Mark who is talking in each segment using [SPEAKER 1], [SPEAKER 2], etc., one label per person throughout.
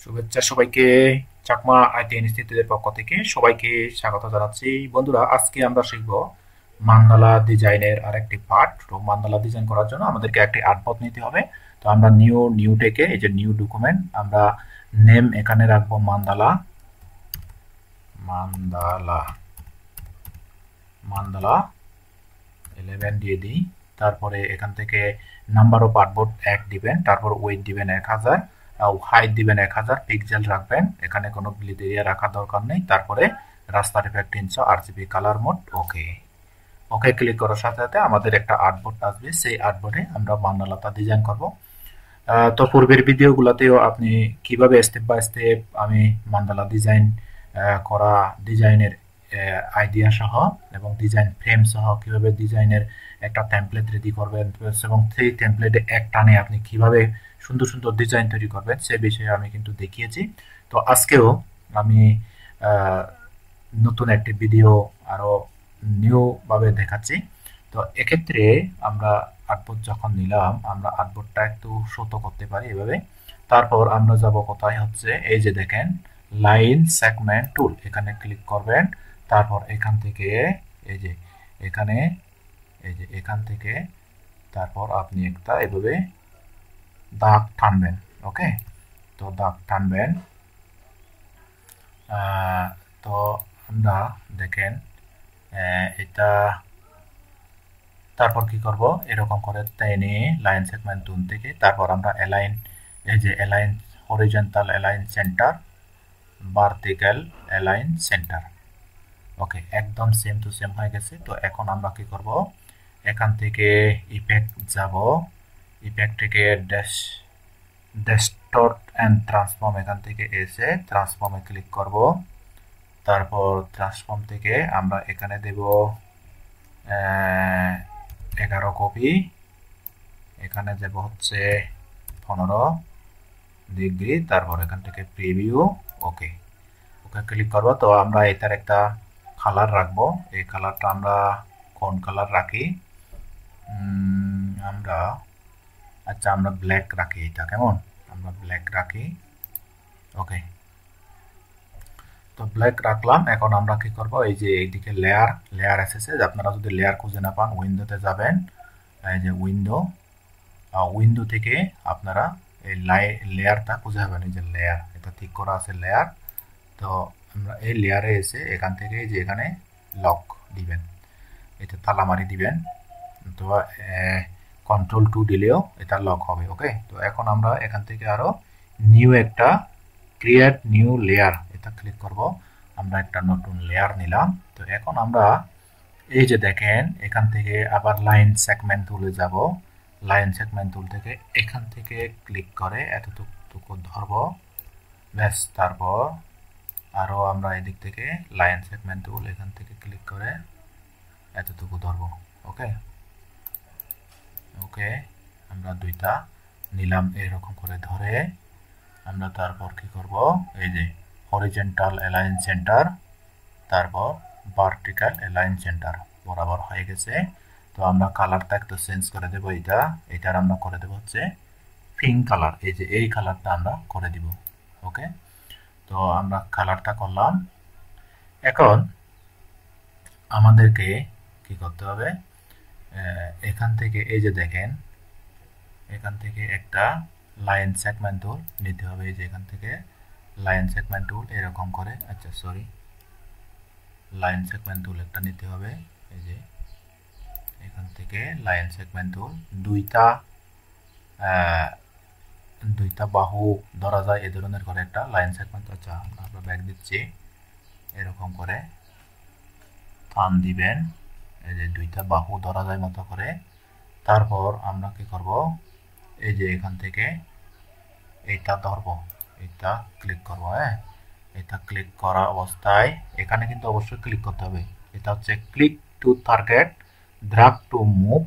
[SPEAKER 1] শুভেচ্ছা সবাইকে। চাকমা আইটি ইনস্টিটিউটের পক্ষ থেকে সবাইকে স্বাগত জানাচ্ছি। বন্ধুরা, আজকে আমরা শিখব মান্দালা ডিজাইনের আরেকটি পার্ট। তো মান্দালা ডিজাইন করার জন্য আমাদেরকে একটি আর্টবোর্ড নিতে হবে। তো আমরা নিউ টেকে, এই যে নিউ ডকুমেন্ট, আমরা নেম এখানে রাখবো মান্দালা মান্দালা মান্দালা 11 দিয়ে দিই। তারপরে এখান থেকে নাম্বার অফ আর্টবোর্ড 1 দিবেন, তারপর ওয়েট দিবেন 1000, হাইট দিবেন 1000, পিক্সেল রাখবেন, এখানে কোনো ব্লিড এরিয়া রাখার দরকার নেই। তারপরে রাস্তার ইফেক্ট 300, আরজিবি কালার মোড ওকে। ওকে ক্লিক করার সাথে সাথে আমাদের একটা আর্টবোর্ড আসবে। সেই আর্টবোর্ডে আমরা মান্দালাটা ডিজাইন করব। তো পূর্বের ভিডিওগুলোতেও আপনি কিভাবে স্টেপ বাই স্টেপ আমি মান্দালা ডিজাইন করা, ডিজাইনের আইডিয়া সহ এবং ডিজাইন ফ্রেম সহ কিভাবে ডিজাইনের একটা টেমপ্লেট রেডি করবেন এবং সেই টেমপ্লেটে এক টানে আপনি কিভাবে সুন্দর সুন্দর ডিজাইন তৈরি করবেন সে বিষয়ে আমি কিন্তু দেখিয়েছি। তো আজকেও আমি নতুন একটি ভিডিও আরো নিউ ভাবে দেখাচ্ছি। তো এক্ষেত্রে আমরা আর্টবোর্ড যখন নিলাম, আমরা আর্টবোর্ডটা একটু ছোট করতে পারি এভাবে। তারপর আমরা যাব কোথায়, হচ্ছে এই যে দেখেন লাইন সেগমেন্ট টুল, এখানে ক্লিক করবেন। তারপর এখান থেকে এই যে এখানে, এই যে এখান থেকে তারপর আপনি একটা এভাবে দাগ টানবেন। ওকে, তো দাগ টানবেন। তো আমরা দেখেন এটা, তারপর কি করব, এরকম করে টেনে লাইন সেগমেন্ট টুল থেকে তারপর আমরা অ্যালাইন, এই যে align horizontal align centre, vertical align centre. Okay, একদম সেম টু সেম হয়ে গেছে। তো এখন আমরা কি করব, এখান থেকে ইফেক্ট যাব, ইফেক্ট থেকে ডেস্টর্ট এন্ড ট্রান্সফর্ম, এখান থেকে এসে ট্রান্সফর্মে ক্লিক করব। তারপর ট্রান্সফর্ম থেকে আমরা এখানে দেব 11 কপি, এখানে দেব হচ্ছে 15 ডিগ্রি, তারপর এখান থেকে প্রিভিউ। ওকে, ওকে ক্লিক করব। তো আমরা এটার একটা কালার রাখবো। এই কালারটা আমরা কোন কালার রাখি, আমরা আচ্ছা আমরা ব্ল্যাক রাখি। এটা কেমন, আমরা ব্ল্যাক রাখি। ওকে, তো ব্ল্যাক রাখলাম। এখন আমরা কি করব, এই যে এইদিকে লেয়ার এসেছে, আপনারা যদি লেয়ার খুঁজে না পান উইন্ডোতে যাবেন, এই যে উইন্ডো থেকে আপনারা এই লেয়ারটা খুঁজে পাবেন। এই যে লেয়ার, এটা ঠিক করা আছে লেয়ার। তো আমরা এই লেয়ারে এসে এখান থেকে যে এখানে লক দিবেন, এটা তালা মারি দিবেন, তো কন্ট্রোল 2 দিলেও এটা লক হবে। ওকে, তো এখন আমরা এখান থেকে আরো নিউ একটা ক্রিয়েট নিউ লেয়ার, এটা ক্লিক করব। আমরা একটা নতুন লেয়ার নিলাম। তো এখন আমরা এই যে দেখেন এখান থেকে আবার লাইন সেগমেন্ট টুলে যাব। লাইন সেগমেন্ট টুল থেকে এখান থেকে ক্লিক করে এতটুকু ধরবো, ব্যাস। তারপর আরো আমরা এদিক থেকে লাইন সেগমেন্ট টুল, এখান থেকে ক্লিক করে এতটুকু ধরবো। ওকে, ওকে আমরা দুইটা নিলাম, এরকম করে ধরে আমরা তারপর কি করব, এই যে হরিজন্টাল অ্যালাইন সেন্টার, তারপর ভার্টিক্যাল অ্যালাইন সেন্টার বরাবর হয়ে গেছে। তো আমরা কালারটা একটু চেঞ্জ করে দেব, এটার আমরা করে দেব হচ্ছে পিঙ্ক কালার, এই যে এই কালারটা আমরা করে দিব। ওকে, তো আমরা কালারটা করলাম। এখন আমাদেরকে কি করতে হবে, এখান থেকে এই যে দেখেন এখান থেকে একটা লাইন সেগমেন্ট টুল নিতে হবে। এই যে এখান থেকে লাইন সেগমেন্ট টুল এরকম করে, আচ্ছা সরি, লাইন সেগমেন্ট টুল একটা নিতে হবে। এই যে এখান থেকে লাইন সেগমেন্ট টুল, দুইটা বাহু ধরা যায় এই ধরনের করে একটা লাইন সেগমেন্ট। আচ্ছা আমরা ব্যাক দিচ্ছি, এরকম করে টান দিবেন, এই যে দুইটা বাহু ধরা যায় মতো করে। তারপর আমরা কি করব, এই যে এখান থেকে এইটা ধরবো, এটা ক্লিক করবো। হ্যাঁ, এটা ক্লিক করা অবস্থায় এখানে কিন্তু অবশ্যই ক্লিক করতে হবে। এটা হচ্ছে click to target, drug to move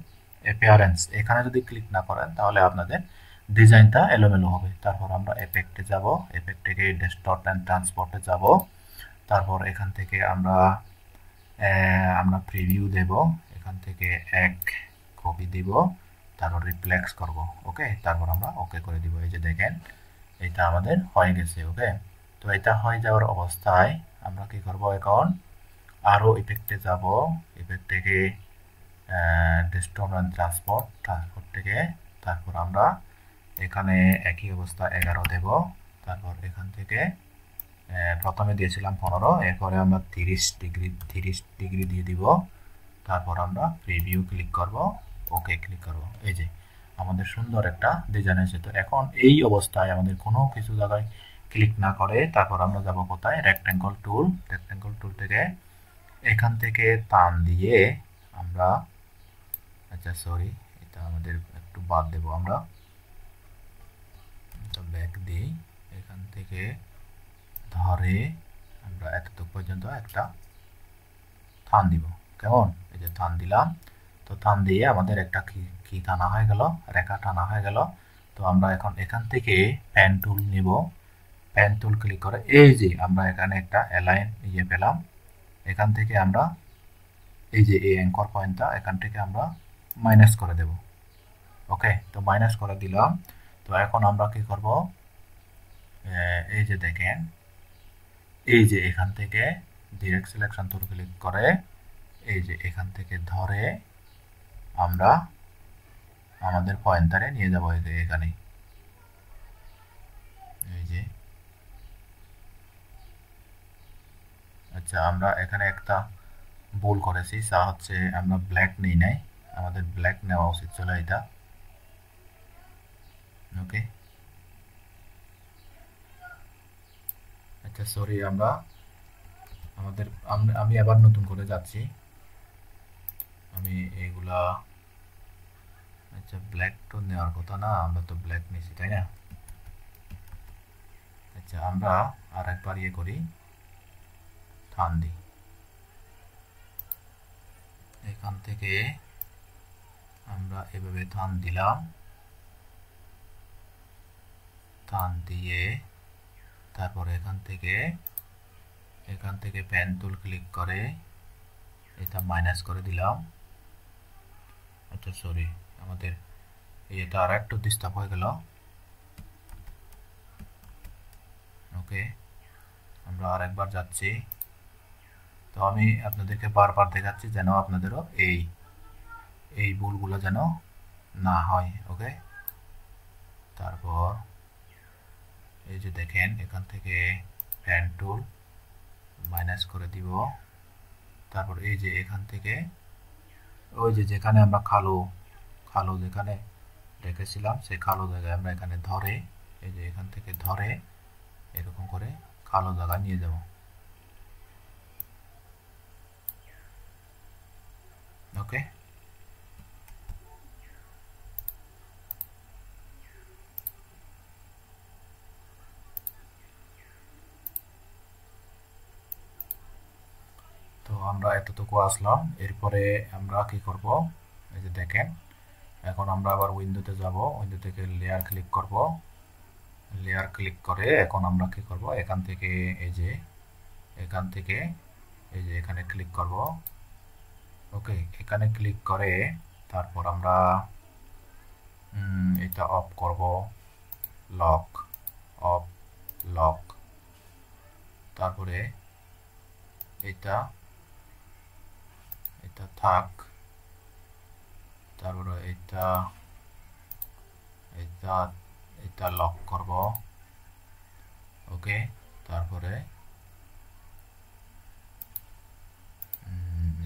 [SPEAKER 1] appearance. এখানে যদি ক্লিক না করেন তাহলে আপনাদের ডিজাইনটা এলোমেলো হবে। তারপর আমরা এফেক্টে যাব, এফেক্ট থেকে ডেস্কটপ এন্ড ট্রান্সপোর্টে যাব। তারপর এখান থেকে আমরা প্রিভিউ দেব, এখান থেকে এক কপি দিব, তারপর রিফ্লেক্স করব। ওকে, তারপর আমরা ওকে করে দিব। এই যে দেখেন এটা আমাদের হয়ে গেছে। ওকে, তো এটা হয়ে যাওয়ার অবস্থায় আমরা কি করব, এখন আরো ইফেক্টে যাব। ইফেক্ট থেকে ডিস্ট্রিবিউশন ট্রান্সপোর্ট থেকে তারপর আমরা এখানে একই অবস্থা 11 দেব। তারপর এখান থেকে প্রথমে দিয়েছিলাম 15, এরপরে আমরা 30 ডিগ্রি দিয়ে দিব। তারপর আমরা প্রিভিউ ক্লিক করব, ওকে ক্লিক করব। এই যে আমাদের সুন্দর একটা ডিজাইন হয়েছে। তো এখন এই অবস্থায় আমাদের কোনো কিছু জায়গায় ক্লিক না করে তারপর আমরা যাব কোথায়, রেক্ট্যাঙ্গল টুল থেকে এখান থেকে টান দিয়ে আমরা, আচ্ছা সরি, এটা আমাদের একটু বাদ দেব, আমরা ব্যাক দিই, এখান থেকে ধরে আমরা এতটুকু পর্যন্ত একটা টান দিব। কেমন, এই যে টান দিলাম। তো টান দিয়ে আমাদের একটা কি টানা হয়ে গেল, রেখা টানা হয়ে গেল। তো আমরা এখন এখান থেকে পেন টুল নিব। পেন টুল ক্লিক করে এই যে আমরা এখানে একটা অ্যালাইন পেলাম। এখান থেকে আমরা এই যে এই অ্যাঙ্কর পয়েন্টটা এখান থেকে আমরা মাইনাস করে দেব। ওকে, তো মাইনাস করে দিলাম। তো এখন আমরা কি করব, এই যে দেখেন, এই যে এখান থেকে ডিরেক্ট সিলেকশন টুল ক্লিক করে এই যে এখান থেকে ধরে আমরা আমাদের পয়েন্টারে নিয়ে যাব এখানে। এই যে আচ্ছা, আমরা এখানে একটা ভুল করেছি, তা হচ্ছে আমরা ব্ল্যাক নিই নাই, আমাদের ব্ল্যাক নেওয়া উচিত ছিল এটা। ওকে, আচ্ছা সরি, আমি আবার নতুন করে যাচ্ছি। আমি এগুলা, আচ্ছা ব্ল্যাক তো নেওয়ার কথা না, আমরা তো ব্ল্যাক নিয়েছি তাই না। আচ্ছা আমরা আর একবার করি, টান দিই এখান থেকে, আমরা এভাবে টান দিলাম। টান দিয়ে তারপর এখান থেকে পেন টুল ক্লিক করে এটা মাইনাস করে দিলাম। আচ্ছা সরি, আমাদের এটা আর একটু ডিস্টার্ব হয়ে গেল। ওকে, আমরা আর একবার যাচ্ছি। তো আমি আপনাদেরকে বারবার দেখাচ্ছি যেন আপনাদেরও এই ভুলগুলো যেন না হয়। ওকে, তারপর এই যে দেখেন এখান থেকে পেন টুল মাইনাস করে দিব। তারপর এই যে এখান থেকে ওই যে যেখানে আমরা কালো যেখানে রেখেছিলাম সেই কালো জায়গায় আমরা এখানে ধরে, এই যে এখান থেকে ধরে এরকম করে কালো জায়গায় নিয়ে যাব। ওকে, তো আমরা এতটুকু আসলাম। এরপরে আমরা কি করব, এই যে দেখেন এখন আমরা আবার উইন্ডোতে যাব, উইন্ডো থেকে লেয়ার ক্লিক করব। লেয়ার ক্লিক করে এখন আমরা কি করব, এখান থেকে এই যে এখানে ক্লিক করব। ওকে, এখানে ক্লিক করে তারপর আমরা এটা অফ করব, লক অফ লক। তারপরে এটা থাক, তারপরে এটা লক করব। ওকে, তারপরে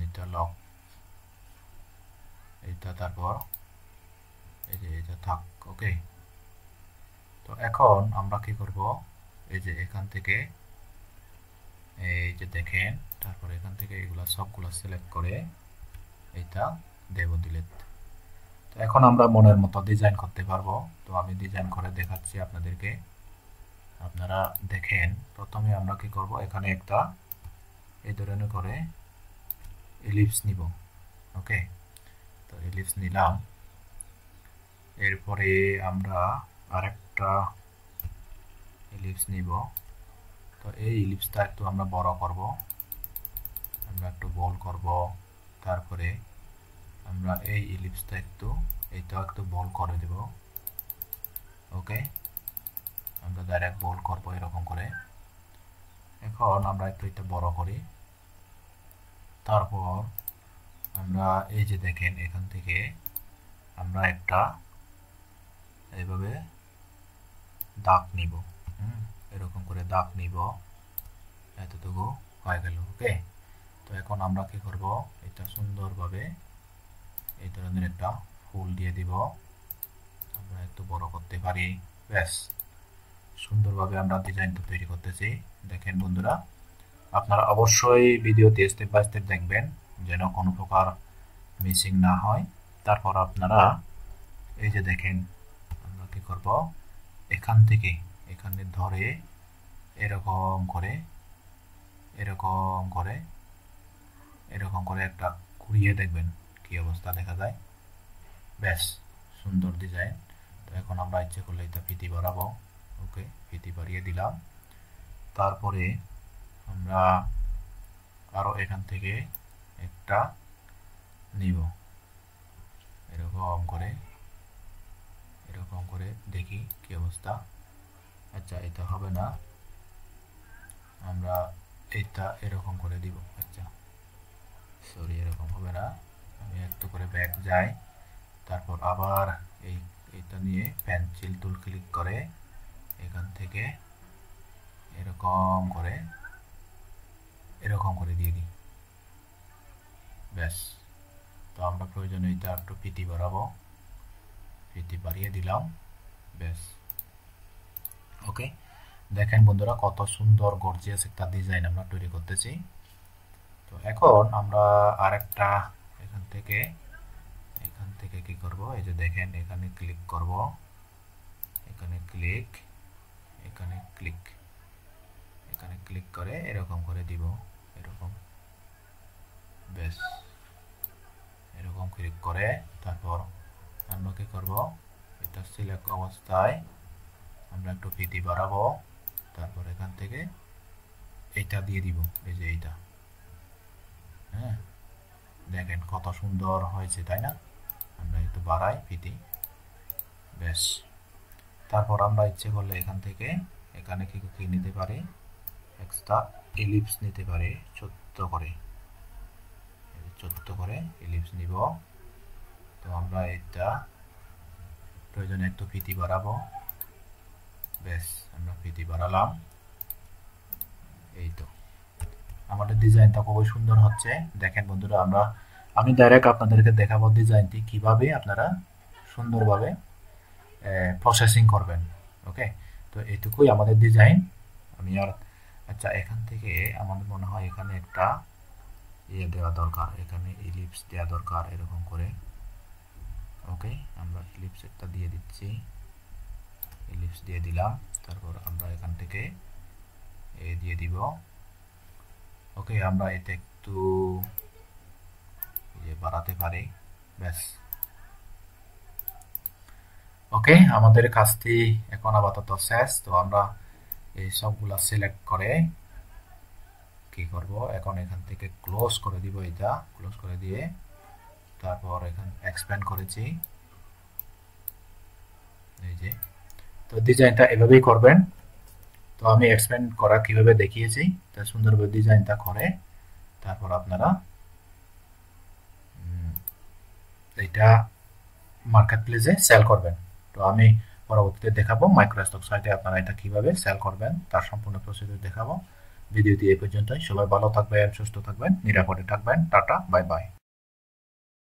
[SPEAKER 1] এটা লক, তারপর এই যে এটা থাক। ওকে, তো এখন আমরা কি করব, এই যে এখান থেকে এই যে দেখেন, তারপর এখান থেকে এগুলা সবগুলো সিলেক্ট করে এটা দেব ডিলিট। তো এখন আমরা মনের মতো ডিজাইন করতে পারবো। তো আমি ডিজাইন করে দেখাচ্ছি আপনাদেরকে, আপনারা দেখেন। প্রথমে আমরা কি করব, এখানে একটা এই ধরনের করে এলিপস নিব। ওকে, তো এলিপস নিলাম। এরপরে আমরা আরেকটা এলিপস নিব। তো এই এলিপসটা একটু আমরা বড় করব, আমরা একটু বল করব। তারপরে আমরা এই এলিপসটা একটু বল করে দেব। ওকে, আমরা ডাইরেক্ট বোল্ড করব এরকম করে। এখন আমরা একটু এটা বড় করি। তারপর আমরা এই যে দেখেন এখান থেকে আমরা একটা এইভাবে দাগ নিব, এরকম করে দাগ নিব। এতটুকু হয়ে গেল। ওকে, তো এখন আমরা কি করব, এটা সুন্দরভাবে এই ধরনের একটা ফুল দিয়ে দিব। আমরা একটু বড় করতে পারি। ব্যাস, সুন্দরভাবে আমরা ডিজাইনটা তৈরি করতেছি। দেখেন বন্ধুরা, আপনারা অবশ্যই ভিডিওতে স্টেপ বাই স্টেপ দেখবেন যেন কোনো প্রকার মিসিং না হয়। তারপর আপনারা এই যে দেখেন আমরা কি করব, এখান থেকে এখানে ধরে এরকম করে এরকম করে এরকম করে একটা ঘুরিয়ে দেখবেন কি অবস্থা দেখা যায়। ব্যাস, সুন্দর ডিজাইন। তো এখন আমরা ইচ্ছে করলে এটা ফিতি বাড়াবো। ওকে, ফিতি বাড়িয়ে দিলাম। তারপরে আমরা আরো এখান থেকে একটা নিব, এরকম করে দেখি কি অবস্থা। আচ্ছা, এটা হবে না, আমরা এটা এরকম করে দিব। আচ্ছা সরি, এরকম হবে না। আমি একটু করে ব্যাক যাই, তারপর আবার এইটা নিয়ে পেন্সিল টুল ক্লিক করে এখান থেকে এরকম করে দিয়ে দিই। ব্যাস, তো আমরা প্রয়োজনে এটা একটু ফিতি বাড়াবো, ফিতি বাড়িয়ে দিলাম। ব্যাস, ওকে। দেখেন বন্ধুরা, কত সুন্দর গর্জিয়াস একটা ডিজাইন আমরা তৈরি করতেছি। তো এখন আমরা আরেকটা এখান থেকে কি করব, এই যে দেখেন এখানে ক্লিক করব, এখানে ক্লিক করে এরকম করে দিব, এরকম। বেশ, এরকম ক্লিক করে তারপর আমরা কি করব, এটা সিলেক্ট অবস্থায় আমরা একটু ফিতি বাড়াবো। তারপর এখান থেকে এটা দিয়ে দিব, এই যে এইটা। হ্যাঁ, দেখেন কত সুন্দর হয়েছে, তাই না? আমরা একটু বাড়াই ফিতি। বেশ, তারপর আমরা ইচ্ছে করলে এখান থেকে এখানে কি নিতে পারি, এক্সট্রা এলিপস নিতে পারি, ছোট্ট করে এলিপস নিব। তো আমরা এটা প্রয়োজনে একটু ফিতি বাড়াবো। বেশ, আমরা ফিতি বাড়ালাম। এই তো আমাদের ডিজাইনটা খুবই সুন্দর হচ্ছে। দেখেন বন্ধুরা, আমি ডাইরেক্ট আপনাদেরকে দেখাবো ডিজাইনটি কিভাবে আপনারা সুন্দরভাবে প্রসেসিং করবেন। ওকে, তো এইটুকুই আমাদের ডিজাইন। আমি আর আচ্ছা, এখান থেকে আমাদের মনে হয় এখানে একটা দেওয়া দরকার, এখানে ইলিপস দেওয়া দরকার, এরকম করে। ওকে, আমরা ইলিপস একটা দিয়ে দিচ্ছি, ইলিপস দিয়ে দিলাম। তারপর আমরা এখান থেকে দিয়ে দিব। ওকে, আমরা এটা একটু বাড়াতে পারি। ব্যাস, ওকে, আমাদের কাজটি এখন আপাতত শেষ। তো আমরা এই সবগুলা সিলেক্ট করে কি করব, এখন এখান থেকে ক্লোজ করে দিব, এটা ক্লোজ করে দিয়ে তারপর এখানে এক্সপ্যান্ড করেছি, এই যে। তো ডিজাইনটা এভাবেই করবেন। তো আমি এক্সপ্যান্ড করা কিভাবে দেখিয়েছি, তা সুন্দরভাবে ডিজাইনটা করে তারপর আপনারা এটা মার্কেট প্লেসে সেল করবেন। তো আমি পরবর্তীতে দেখাবো মাইক্রোস্টক সাইটে আপনারা এটা কিভাবে সেল করবেন, তার সম্পূর্ণ প্রসিডিউর দেখাবো। ভিডিওটি এই পর্যন্তই। সবাই ভালো থাকবেন, সুস্থ থাকবেন, নিরাপদে থাকবেন। Tata, bye bye.